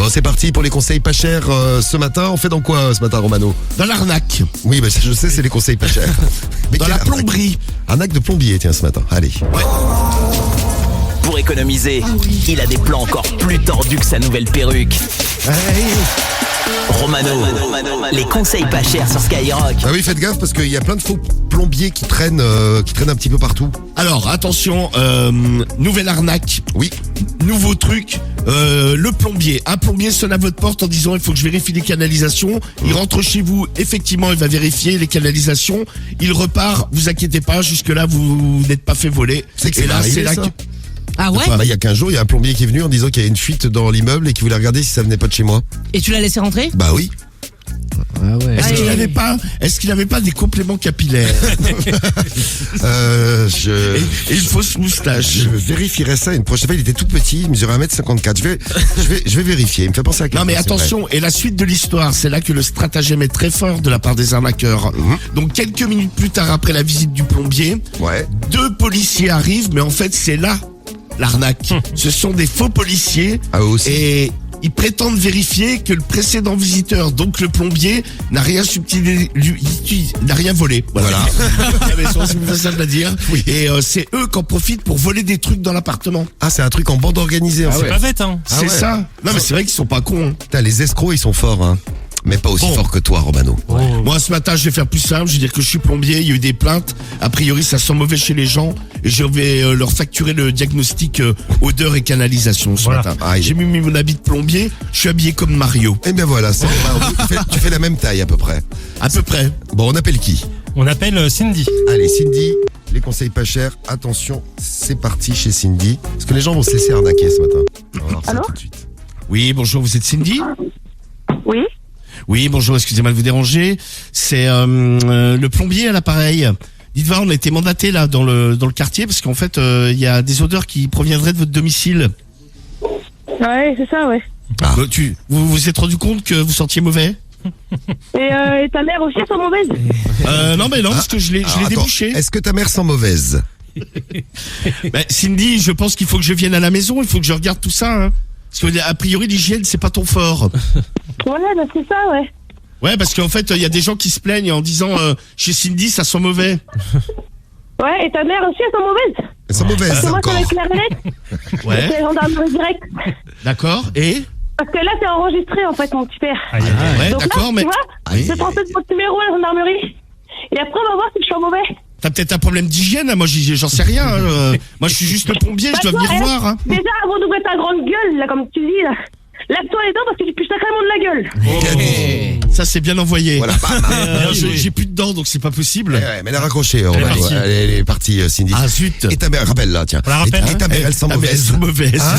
Bon, c'est parti pour les conseils pas chers ce matin. On fait dans quoi ce matin, Romano? Dans l'arnaque. Oui, bah, je sais, c'est les conseils pas chers. Mais Dans la quelle plomberie. Arnaque de plombier, tiens, ce matin. Allez. Pour économiser, il a des plans encore plus tordus que sa nouvelle perruque. Romano, les conseils pas chers sur Skyrock. Ah oui, faites gaffe parce qu'il y a plein de faux plombiers qui traînent un petit peu partout. Alors, attention, nouvelle arnaque. Oui. Nouveau truc, le plombier. Un plombier sonne à votre porte en disant il faut que je vérifie les canalisations. Il rentre chez vous, effectivement, il va vérifier les canalisations. Il repart, vous inquiétez pas, jusque-là, vous n'êtes pas fait voler. C'est que c'est Et là, arrivé, c'est là ça. que... Ah ouais? Bah, il y a 15 jours, il y a un plombier qui est venu en disant qu'il y a une fuite dans l'immeuble et qu'il voulait regarder si ça venait pas de chez moi. Et tu l'as laissé rentrer? Bah oui. Ah ouais. Est-ce qu'il avait pas des compléments capillaires et une fausse moustache? Je vérifierai ça une prochaine fois. Il était tout petit, il mesurait 1m54. Je vais vérifier. Il me fait penser à quelque Non mais chose, c'est attention, et la suite de l'histoire, c'est là que le stratagème est très fort de la part des arnaqueurs. Donc quelques minutes plus tard après la visite du plombier, vrai. Ouais. 2 policiers arrivent, mais en fait c'est là l'arnaque. Ce sont des faux policiers Ah, eux aussi. et ils prétendent vérifier que le précédent visiteur, donc le plombier, n'a rien subtilé, n'a rien volé. Voilà. C'est plus simple à dire. Oui. Et c'est eux qui en profitent pour voler des trucs dans l'appartement. Ah, c'est un truc en bande organisée en fait. Pas bête, hein. C'est ouais. ça. Non mais c'est vrai qu'ils sont pas cons. Hein. Putain, les escrocs, ils sont forts, hein. Mais pas aussi forts que toi, Romano. Moi, ce matin, je vais faire plus simple. Je vais dire que je suis plombier. Il y a eu des plaintes. A priori, ça sent mauvais chez les gens. Et je vais leur facturer le diagnostic odeur et canalisation ce matin. Ah, J'ai mis mon habit de plombier. Je suis habillé comme Mario. Eh bien voilà, tu fais la même taille à peu près. À peu près. Bon, on appelle qui? On appelle Cindy. Allez, Cindy, les conseils pas chers. Attention, c'est parti chez Cindy. Parce que les gens vont se laisser arnaquer ce matin. On va voir ça Allô tout de suite. Oui, bonjour. Vous êtes Cindy? Oui. Oui, bonjour. Excusez-moi de vous déranger. C'est le plombier à l'appareil. Dites-moi, on a été mandaté là dans le quartier parce qu'en fait, il y a des odeurs qui proviendraient de votre domicile. Ouais, c'est ça, ouais. Ah. Vous vous êtes rendu compte que vous sentiez mauvais? Et ta mère aussi, elle sent mauvaise? Non, mais non, parce que je l'ai Alors, attends, débouché. Est-ce que ta mère sent mauvaise? Bah, Cindy, je pense qu'il faut que je vienne à la maison, il faut que je regarde tout ça. Hein. Parce que a priori, l'hygiène, c'est pas ton fort. Ouais, bah c'est ça, ouais. Ouais, parce qu'en fait, il y a des gens qui se plaignent en disant chez Cindy, ça sent mauvais. Ouais, et ta mère aussi, elle sent mauvaise? Elle sent mauvaise Parce que moi, c'est encore. avec clarinette. Ouais, C'est gendarmerie direct. d'accord. Et Parce que là, c'est enregistré, en fait, mon petit père. ouais, Donc d'accord, là, mais tu vois, Aïe. je transmets votre numéro à la gendarmerie. Et après, on va voir si je suis mauvais. t'as peut-être un problème d'hygiène. Hein. Moi, j'en sais rien. Hein. Moi, je suis juste le plombier, je dois Bah, venir toi, voir. Hein. Déjà, avant d'ouvrir ta grande gueule, là, comme tu dis, là, lave-toi les dents parce que tu pues sacrément de la gueule. Ça, c'est bien envoyé. Voilà, bam. J'ai plus de dents, donc c'est pas possible. Ouais, mais elle a raccroché, Romano. partie. Elle est partie, Cindy. Ah zut. Et ta mère, rappelle-la, tiens. On la rappelle, Et ta mère, elle sent Ah, mais elles mauvaise. sont mauvaises. Hein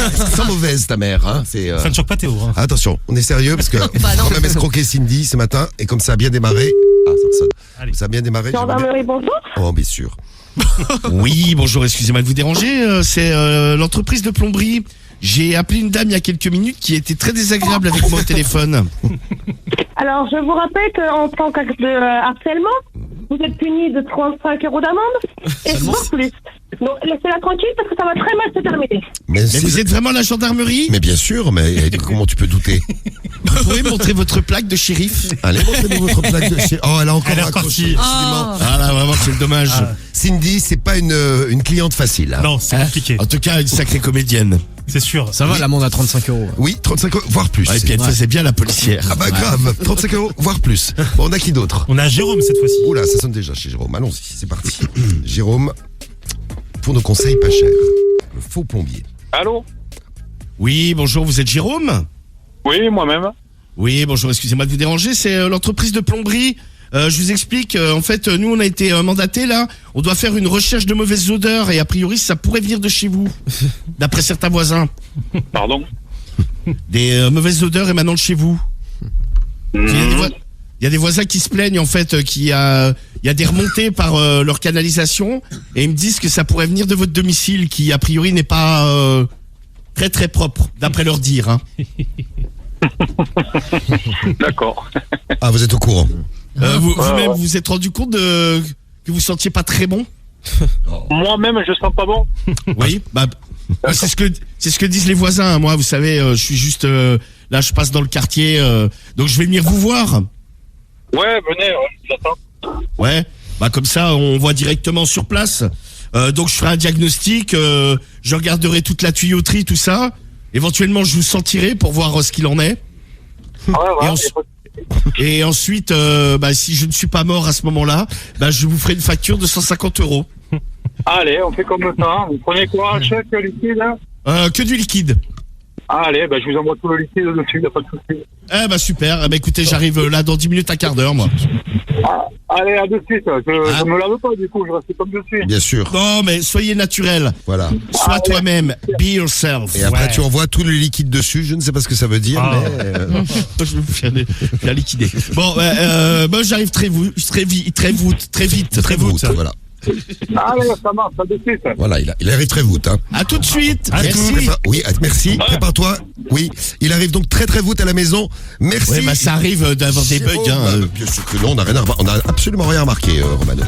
Elle sent mauvaise, ta mère. Hein c'est, Ça ne choque pas Théo. Hein. Attention, on est sérieux parce que on va quand même escroquer Cindy ce matin. Et comme ça a bien démarré. Ah, ça sonne. Allez. Ça a bien démarré. j'aimerais bien- Gendarmerie, bonjour. Oh, bien sûr. Oui, bonjour, excusez-moi de vous déranger. C'est l'entreprise de plomberie. J'ai appelé une dame il y a quelques minutes qui était très désagréable avec moi au téléphone. Alors, je vous rappelle qu'en tant qu'acte de harcèlement, vous êtes puni de 35 € d'amende et voire plus. Donc, laissez-la tranquille parce que ça va très mal se terminer. Mais vous êtes vraiment la gendarmerie? Mais bien sûr, mais comment tu peux douter? Vous pouvez montrer votre plaque de shérif? Allez, montrez-nous votre plaque de chez. Oh, elle a encore Elle est raccroché. repartie. décidément. Ah là, vraiment, c'est dommage. Cindy, c'est pas une cliente facile. Hein. Non, c'est Hein compliqué. En tout cas, une sacrée comédienne. C'est sûr. Ça va, l'amende à 35 €. Oui, 35 €, voire plus. Ouais, et puis elle faisait bien la policière. Ah bah grave, 35 €, voire plus. Bon, on a qui d'autre? On a Jérôme cette fois-ci. Oula, ça sonne déjà chez Jérôme. Allons-y, c'est parti. Jérôme, pour nos conseils pas chers, le faux plombier. Allô? Oui, bonjour, vous êtes Jérôme? Oui, moi-même. Oui, bonjour, excusez-moi de vous déranger, c'est l'entreprise de plomberie. Je vous explique, en fait, nous on a été mandatés là, on doit faire une recherche de mauvaises odeurs et a priori ça pourrait venir de chez vous, d'après certains voisins. Pardon? Des mauvaises odeurs émanant de chez vous. Il y a des voisins qui se plaignent en fait, il y a des remontées par leur canalisation et ils me disent que ça pourrait venir de votre domicile qui a priori n'est pas très très propre, d'après leur dire. Hein. D'accord. Ah, vous êtes au courant? Vous-même, vous vous êtes rendu compte que vous sentiez pas très bon? Moi-même, je sens pas bon. Oui, bah, c'est c'est ce que disent les voisins. Hein. Moi, vous savez, je suis juste là, je passe dans le quartier, donc je vais venir vous voir. Ouais, venez, je vous attends. Ouais. Bah comme ça, on voit directement sur place. Donc je ferai un diagnostic, je regarderai toute la tuyauterie, tout ça. Éventuellement, je vous sentirai pour voir ce qu'il en est. Ouais, voilà, Et ensuite, bah, si je ne suis pas mort à ce moment-là, bah, je vous ferai une facture de 150 €. Allez, on fait comme ça. Vous prenez quoi, un chèque liquide là? Que du liquide. Allez, je vous envoie tout le liquide dessus, y a pas de souci. Eh bah super. Eh bah, écoutez, j'arrive là dans 10 minutes, un quart d'heure, moi. Allez, à de suite. Je me lave pas, du coup, je reste comme je suis. Bien sûr. Non, mais soyez naturel. Voilà. Sois toi-même. Be yourself. Et après, Ouais. tu envoies tout le liquide dessus. Je ne sais pas ce que ça veut dire, mais. Je vais vous faire liquider. Bon, moi j'arrive très vite. Voilà. Allez, ça marche, à de suite. Voilà, il arrive très vite. Hein. À tout de suite. À Merci. Oui, merci. Prépare-toi. Oui, il arrive donc très vite à la maison. Merci. Ouais, bah ça arrive d'avoir des bugs. Oh, Hein. bien sûr que non, on a absolument rien remarqué, Romano.